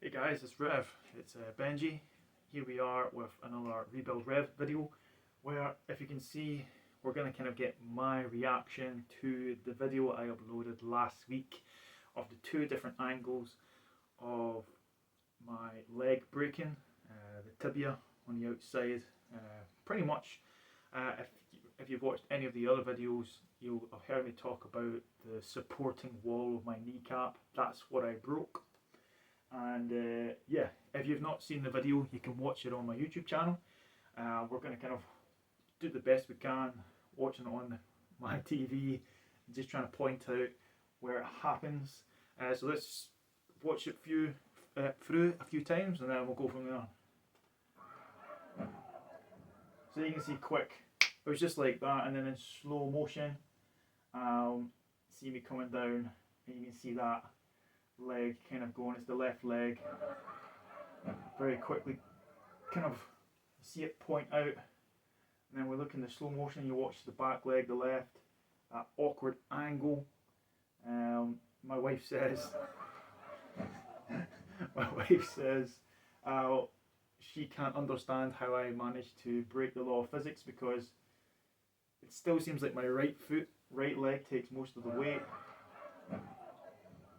Hey guys, it's Rev. It's Benji. Here we are with another RebuildRev video where, if you can see, we're going to kind of get my reaction to the video I uploaded last week of the two different angles of my leg breaking, the tibia on the outside. Pretty much, if you've watched any of the other videos, you'll have heard me talk about the supporting wall of my kneecap. That's what I broke. And yeah, if you've not seen the video, you can watch it on my YouTube channel. We're going to kind of do the best we can, watching it on my TV, just trying to point out where it happens. So let's watch it through a few times, and then we'll go from there. So you can see quick, it was just like that, and then in slow motion, see me coming down, and you can see that leg kind of going. It's the left leg. Very quickly, kind of see it point out, and then we look in the slow motion. You watch the back leg, the left, that awkward angle. My wife says, she can't understand how I managed to break the law of physics, because it still seems like my right leg takes most of the weight.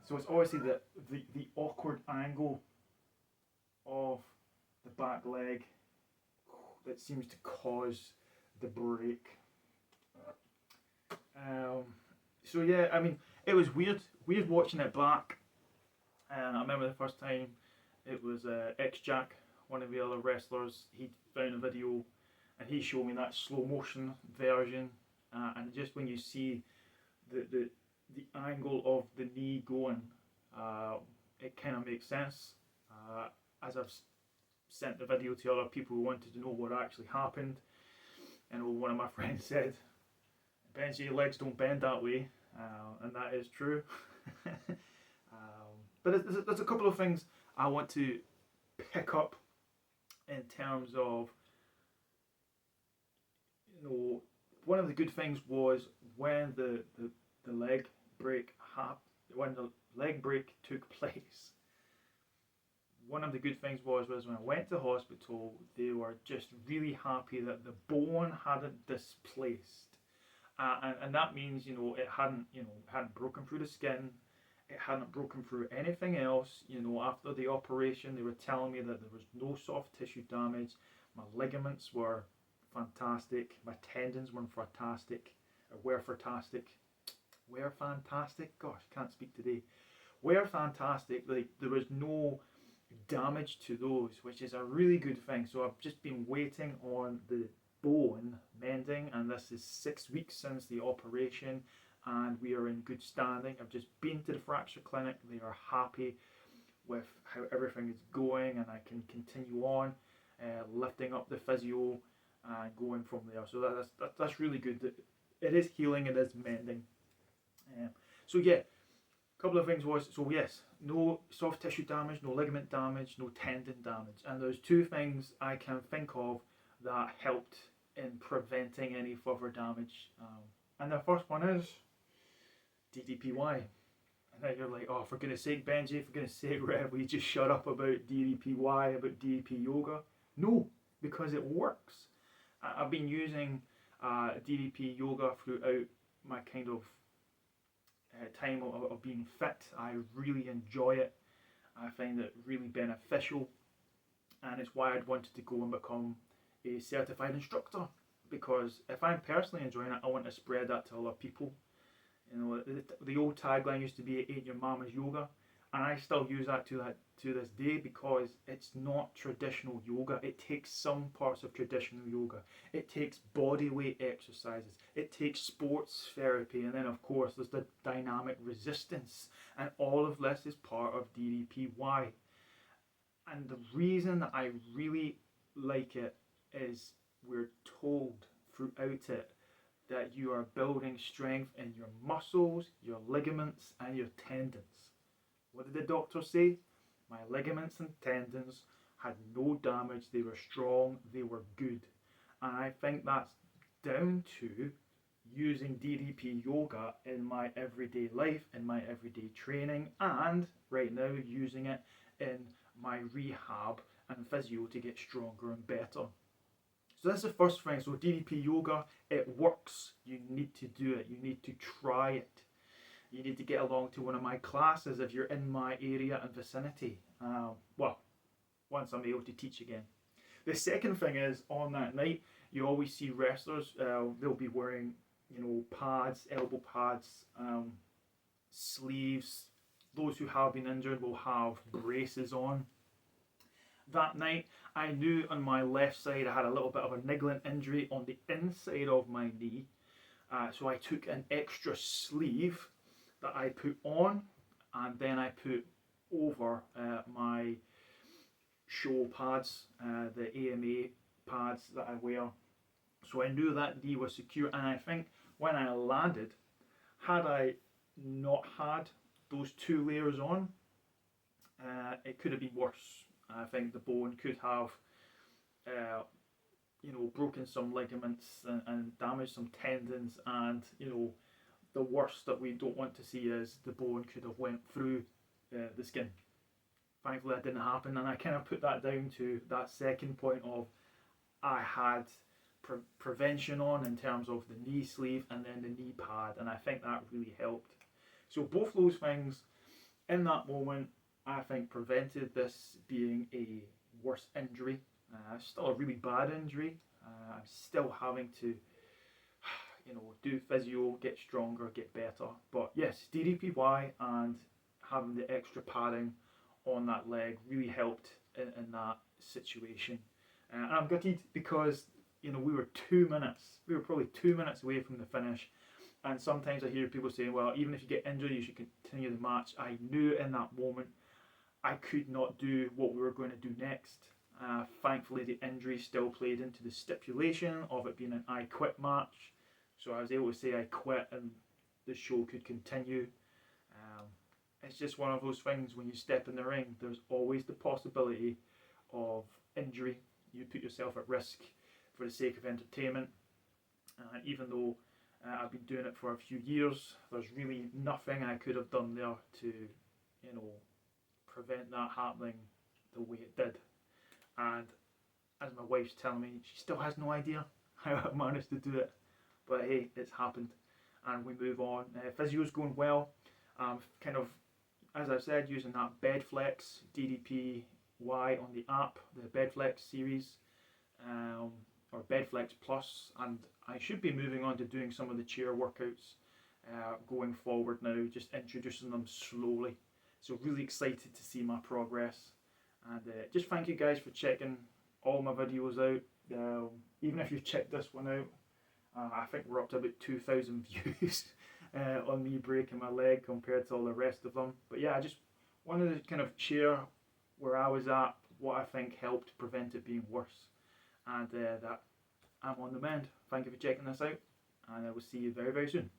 So it's obviously the awkward angle of the back leg that seems to cause the break. So yeah, I mean, it was weird watching it back. And I remember the first time, it was X-Jack, one of the other wrestlers. He found a video and he showed me that slow motion version, and just when you see the angle of the knee going, it kind of makes sense. As I've sent the video to other people who wanted to know what actually happened, and one of my friends said, "Benji, your legs don't bend that way," and that is true. But there's a couple of things I want to pick up in terms of, one of the good things was when the leg break when the leg break took place. One of the good things was when I went to hospital, they were just really happy that the bone hadn't displaced, and that means it hadn't broken through the skin, it hadn't broken through anything else. After the operation, they were telling me that there was no soft tissue damage. My ligaments were fantastic. My tendons were fantastic. Were fantastic. Gosh, can't speak today. Were fantastic. Like, there was no damage to those, which is a really good thing. So I've just been waiting on the bone mending, and this is 6 weeks since the operation, and we are in good standing. I've just been to the fracture clinic. They are happy with how everything is going, and I can continue on lifting up the physio and going from there. So that's really good. It is healing, it is mending. So yeah, a couple of things was, so yes, no soft tissue damage, no ligament damage, no tendon damage, and there's two things I can think of that helped in preventing any further damage. And the first one is DDPY. And then you're like, oh, for goodness sake, Benji, for goodness sake, Rev, will you just shut up about DDPY, about DDP yoga? No, because it works. I've been using DDP yoga throughout my kind of time of being fit. I really enjoy it. I find it really beneficial, and it's why I'd wanted to go and become a certified instructor, because if I'm personally enjoying it, I want to spread that to other people. The old tagline used to be "Ain't your mama's yoga," and I still use that to this day, because it's not traditional yoga. It takes some parts of traditional yoga. It takes body weight exercises. It takes sports therapy, and then of course there's the dynamic resistance, and all of this is part of DDPY. And the reason that I really like it is we're told throughout it that you are building strength in your muscles, your ligaments, and your tendons. What did the doctor say? My ligaments and tendons had no damage. They were strong. They were good. And I think that's down to using DDP yoga in my everyday life, in my everyday training, and right now using it in my rehab and physio to get stronger and better. So that's the first thing. So DDP yoga, it works. You need to do it. You need to try it. You need to get along to one of my classes if you're in my area and vicinity. Well, once I'm able to teach again. The second thing is, on that night, you always see wrestlers. They'll be wearing, pads, elbow pads, sleeves. Those who have been injured will have braces on. That night, I knew on my left side I had a little bit of a niggling injury on the inside of my knee. So I took an extra sleeve that I put on, and then I put over my show pads, the AMA pads that I wear. So I knew that knee was secure, and I think when I landed, had I not had those two layers on, it could have been worse. I think the bone could have, broken some ligaments and damaged some tendons, and the worst that we don't want to see is the bone could have went through the skin. Thankfully, that didn't happen, and I kind of put that down to that second point of I had prevention on in terms of the knee sleeve and then the knee pad, and I think that really helped. So both those things in that moment, I think, prevented this being a worse injury. Still a really bad injury. I'm still having to, do physio, get stronger, get better. But yes, DDPY and having the extra padding on that leg really helped in that situation. And I'm gutted because we were probably 2 minutes away from the finish. And sometimes I hear people saying, well, even if you get injured, you should continue the match. I knew in that moment I could not do what we were going to do next. Thankfully, the injury still played into the stipulation of it being an I quit match. So I was able to say I quit and the show could continue. It's just one of those things when you step in the ring, there's always the possibility of injury. You put yourself at risk for the sake of entertainment. Even though I've been doing it for a few years, there's really nothing I could have done there to, prevent that happening the way it did. And as my wife's telling me, she still has no idea how I managed to do it. But hey, it's happened, and we move on. Physio's going well. Kind of, as I've said, using that BedFlex DDPY on the app, the BedFlex series, or BedFlex Plus, and I should be moving on to doing some of the chair workouts going forward now, just introducing them slowly. So really excited to see my progress, and just thank you guys for checking all my videos out. Even if you've checked this one out, I think we're up to about 2,000 views on me breaking my leg compared to all the rest of them. But yeah, I just wanted to kind of share where I was at, what I think helped prevent it being worse, and that I'm on the mend. Thank you for checking this out, and I will see you very, very soon.